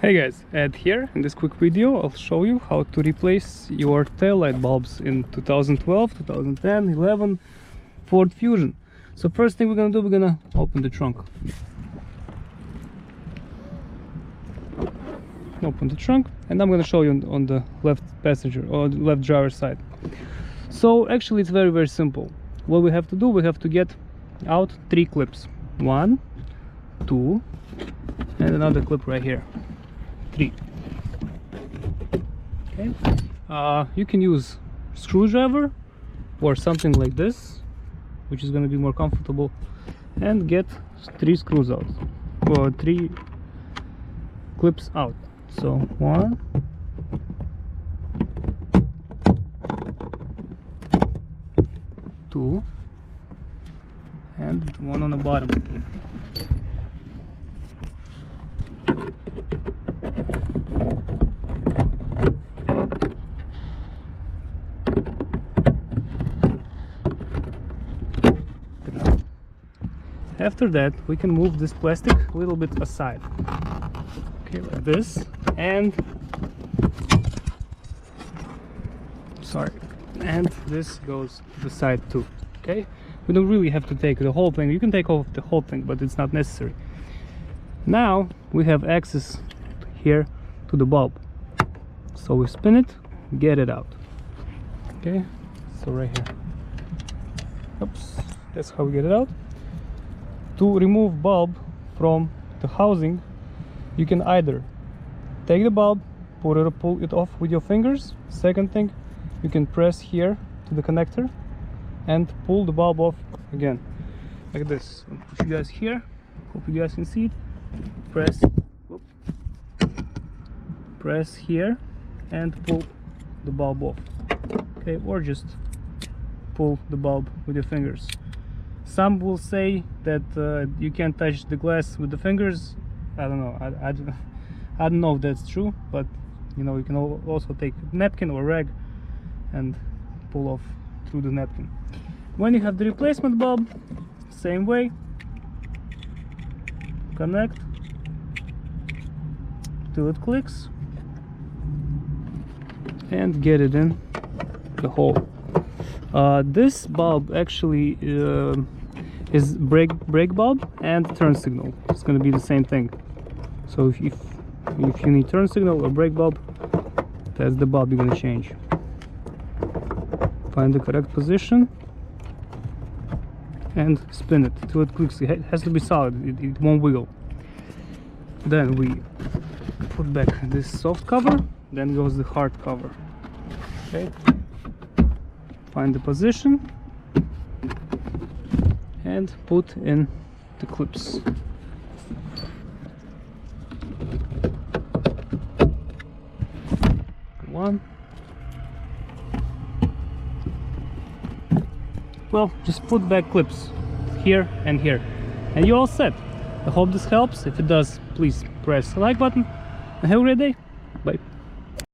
Hey guys, Ed here. In this quick video I'll show you how to replace your taillight bulbs in 2012, 2010, 11 Ford Fusion. So first thing we're gonna do, we're gonna open the trunk. Open the trunk, and I'm gonna show you on the left passenger or the left driver side. So actually it's very simple. What we have to do, we have to get out 3 clips. 1, 2, and another clip right here. 3. Okay. You can use screwdriver or something like this, which is going to be more comfortable, and get 3 screws out, or 3 clips out. So 1, 2, and 1 on the bottom. After that, we can move this plastic a little bit aside, okay, like this, and this goes to the side too. Okay, we don't really have to take the whole thing. You can take off the whole thing, but it's not necessary. Now we have access here to the bulb, so we spin it, get it out. Okay, so right here, oops, that's how we get it out. To remove bulb from the housing, you can either take the bulb, pull it off with your fingers. Second thing, you can press here to the connector and pull the bulb off again, like this. I'll put you guys here, hope you guys can see it. Press here and pull the bulb off. Okay, or just pull the bulb with your fingers. Some will say that you can't touch the glass with the fingers. I don't know. I don't know if that's true, but you know, you can also take a napkin or rag and pull off through the napkin. When you have the replacement bulb, same way. Connect till it clicks and get it in the hole. This bulb actually is brake bulb and turn signal. It's going to be the same thing. So if you need turn signal or brake bulb, that's the bulb you're going to change. Find the correct position and spin it till it clicks. It has to be solid, it won't wiggle. Then we put back this soft cover, then goes the hard cover. Okay, find the position and put in the clips. One. Well, just put back clips here and here, and you're all set. I hope this helps. If it does, please press the like button and have a great day.